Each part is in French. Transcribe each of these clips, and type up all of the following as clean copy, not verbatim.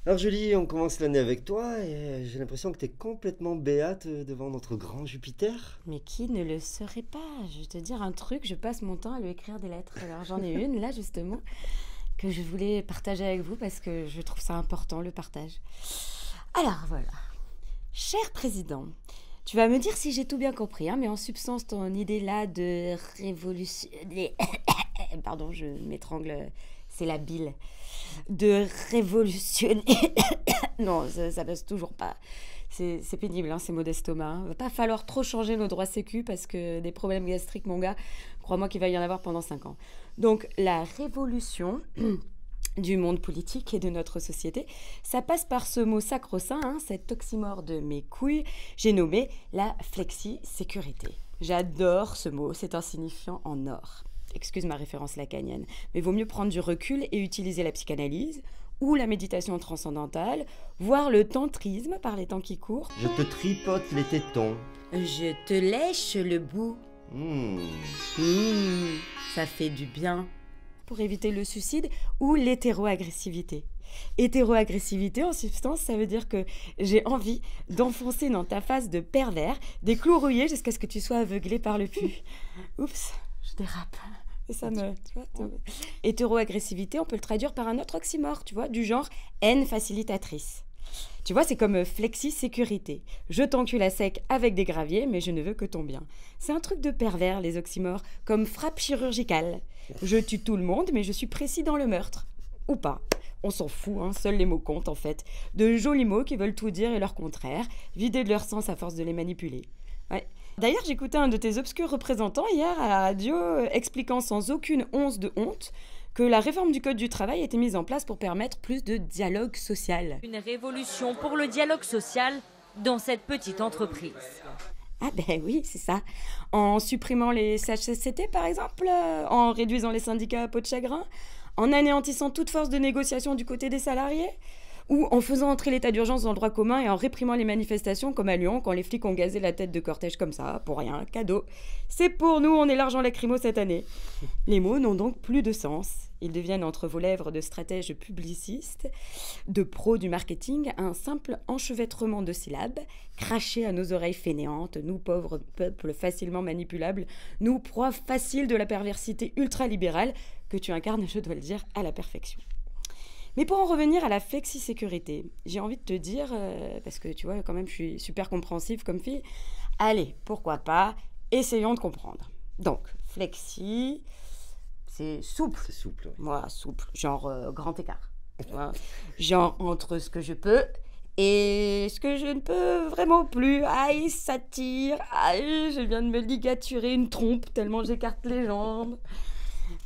Alors Julie, on commence l'année avec toi et j'ai l'impression que tu es complètement béate devant notre grand Jupiter. Mais qui ne le serait pas? Je vais te dire un truc, je passe mon temps à lui écrire des lettres. Alors j'en ai une là justement que je voulais partager avec vous parce que je trouve ça important, le partage. Alors voilà. Cher président, tu vas me dire si j'ai tout bien compris, hein, mais en substance, ton idée là de révolution... Pardon, je m'étrangle, c'est la bile. De révolutionner... Non, ça passe toujours pas. C'est pénible, hein, ces maux d'estomac. Hein. Va pas falloir trop changer nos droits sécu parce que des problèmes gastriques, mon gars, crois-moi qu'il va y en avoir pendant 5 ans. Donc, la révolution du monde politique et de notre société, ça passe par ce mot sacro-saint, hein, cet oxymore de mes couilles, j'ai nommé la flexi-sécurité. J'adore ce mot, c'est un signifiant en or. Excuse ma référence lacanienne, mais vaut mieux prendre du recul et utiliser la psychanalyse ou la méditation transcendantale, voire le tantrisme par les temps qui courent. Je te tripote les tétons. Je te lèche le bout. Hmm. Ça fait du bien. Pour éviter le suicide ou l'hétéroagressivité. Hétéroagressivité, en substance, ça veut dire que j'ai envie d'enfoncer dans ta face de pervers des clous rouillés jusqu'à ce que tu sois aveuglé par le pu. Oups, je dérape. Et ça me... Tu vois, hétéroagressivité, on peut le traduire par un autre oxymore, tu vois, du genre haine facilitatrice. Tu vois, c'est comme flexi-sécurité. Je t'encule à sec avec des graviers, mais je ne veux que ton bien. C'est un truc de pervers, les oxymores, comme frappe chirurgicale. Je tue tout le monde, mais je suis précis dans le meurtre. Ou pas. On s'en fout, hein, seuls les mots comptent en fait. De jolis mots qui veulent tout dire et leur contraire, vidés de leur sens à force de les manipuler. Ouais. D'ailleurs, j'écoutais un de tes obscurs représentants hier à la radio expliquant sans aucune once de honte que la réforme du Code du travail a été mise en place pour permettre plus de dialogue social. Une révolution pour le dialogue social dans cette petite entreprise. Ah ben oui, c'est ça. En supprimant les CHSCT par exemple, en réduisant les syndicats à peau de chagrin, en anéantissant toute force de négociation du côté des salariés, ou en faisant entrer l'état d'urgence dans le droit commun et en réprimant les manifestations comme à Lyon quand les flics ont gazé la tête de cortège comme ça, pour rien, cadeau. C'est pour nous, on est l'argent lacrymo cette année. Les mots n'ont donc plus de sens. Ils deviennent entre vos lèvres de stratèges publicistes, de pros du marketing, un simple enchevêtrement de syllabes, craché à nos oreilles fainéantes, nous pauvres peuples facilement manipulables, nous proies faciles de la perversité ultralibérale que tu incarnes, je dois le dire, à la perfection. Mais pour en revenir à la flexi-sécurité, j'ai envie de te dire, parce que tu vois, quand même, je suis super compréhensive comme fille, allez, pourquoi pas, essayons de comprendre. Donc, flexi, c'est souple. C'est souple. Ouais. Moi, souple, genre grand écart. Tu vois, genre entre ce que je peux et ce que je ne peux vraiment plus. Aïe, ça tire. Aïe, je viens de me ligaturer une trompe tellement j'écarte les jambes.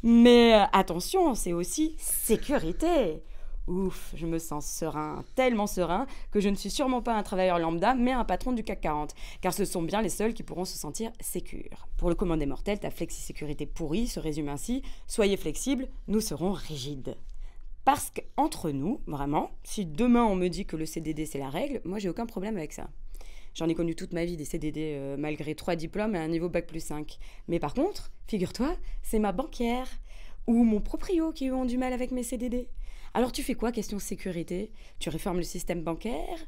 Mais attention, c'est aussi sécurité. Ouf, je me sens serein, tellement serein, que je ne suis sûrement pas un travailleur lambda, mais un patron du CAC 40. Car ce sont bien les seuls qui pourront se sentir sécures. Pour le commun des mortels, ta flexi-sécurité pourrie se résume ainsi: soyez flexibles, nous serons rigides. Parce qu'entre nous, vraiment, si demain on me dit que le CDD c'est la règle, moi j'ai aucun problème avec ça. J'en ai connu toute ma vie des CDD malgré 3 diplômes et un niveau bac+5. Mais par contre, figure-toi, c'est ma banquière ou mon proprio qui ont du mal avec mes CDD. Alors tu fais quoi, question sécurité? Tu réformes le système bancaire,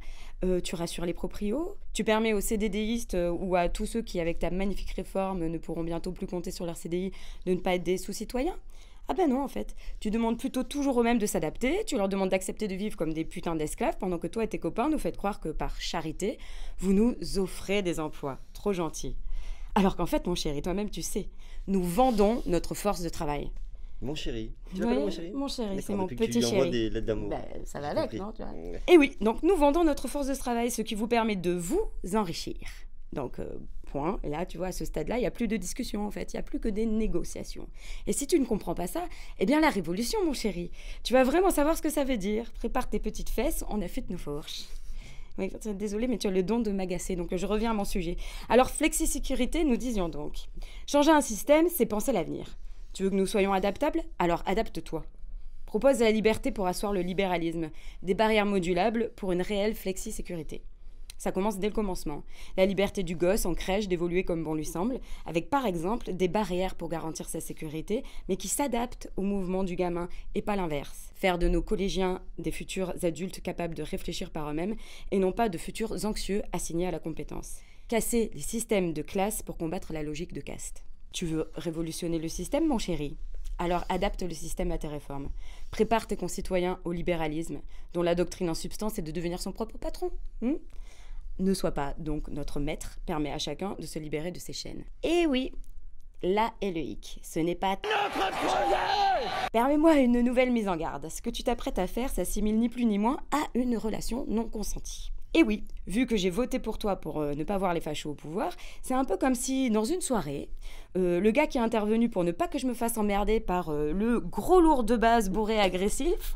tu rassures les proprios, tu permets aux CDDistes ou à tous ceux qui, avec ta magnifique réforme, ne pourront bientôt plus compter sur leur CDI, de ne pas être des sous-citoyens? Ah ben non, en fait. Tu demandes plutôt toujours aux mêmes de s'adapter, tu leur demandes d'accepter de vivre comme des putains d'esclaves, pendant que toi et tes copains nous faites croire que par charité, vous nous offrez des emplois. Trop gentil. Alors qu'en fait, mon chéri, toi-même tu sais, nous vendons notre force de travail. Mon chéri. Tu Oui, l'appelles mon chéri? mon chéri, c'est D'accord, mon depuis que tu petit lui envoies chéri. des lettres d'amour. Ben, ça va J'ai avec, compris. non, tu vois. Ouais. Et oui, donc nous vendons notre force de travail, ce qui vous permet de vous enrichir. Donc, point. Et là, tu vois, à ce stade-là, il n'y a plus de discussion, en fait. Il n'y a plus que des négociations. Et si tu ne comprends pas ça, eh bien, la révolution, mon chéri. Tu vas vraiment savoir ce que ça veut dire. Prépare tes petites fesses, on affûte nos fourches. Oui, désolée, mais tu as le don de m'agacer, donc je reviens à mon sujet. Alors, flexi-sécurité, nous disions donc. Changer un système, c'est penser l'avenir. Tu veux que nous soyons adaptables? Alors adapte-toi. Propose la liberté pour asseoir le libéralisme. Des barrières modulables pour une réelle flexi-sécurité. Ça commence dès le commencement. La liberté du gosse en crèche d'évoluer comme bon lui semble, avec par exemple des barrières pour garantir sa sécurité, mais qui s'adaptent au mouvement du gamin et pas l'inverse. Faire de nos collégiens des futurs adultes capables de réfléchir par eux-mêmes et non pas de futurs anxieux assignés à la compétence. Casser les systèmes de classe pour combattre la logique de caste. Tu veux révolutionner le système, mon chéri ? Alors adapte le système à tes réformes. Prépare tes concitoyens au libéralisme, dont la doctrine en substance est de devenir son propre patron. Ne sois pas donc notre maître, permet à chacun de se libérer de ses chaînes. Et oui, là est le hic. Ce n'est pas notre projet. Permets-moi une nouvelle mise en garde. Ce que tu t'apprêtes à faire s'assimile ni plus ni moins à une relation non consentie. Et oui, vu que j'ai voté pour toi pour ne pas voir les fachos au pouvoir, c'est un peu comme si, dans une soirée, le gars qui est intervenu pour ne pas que je me fasse emmerder par le gros lourd de base bourré agressif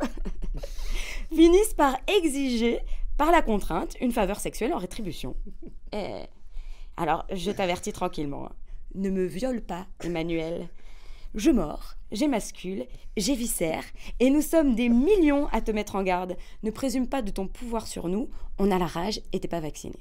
finisse par exiger, par la contrainte, une faveur sexuelle en rétribution. Alors, je t'avertis tranquillement, ne me viole pas, Emmanuel. Je mords, j'émascule, j'éviscère, et nous sommes des millions à te mettre en garde. Ne présume pas de ton pouvoir sur nous, on a la rage et t'es pas vacciné.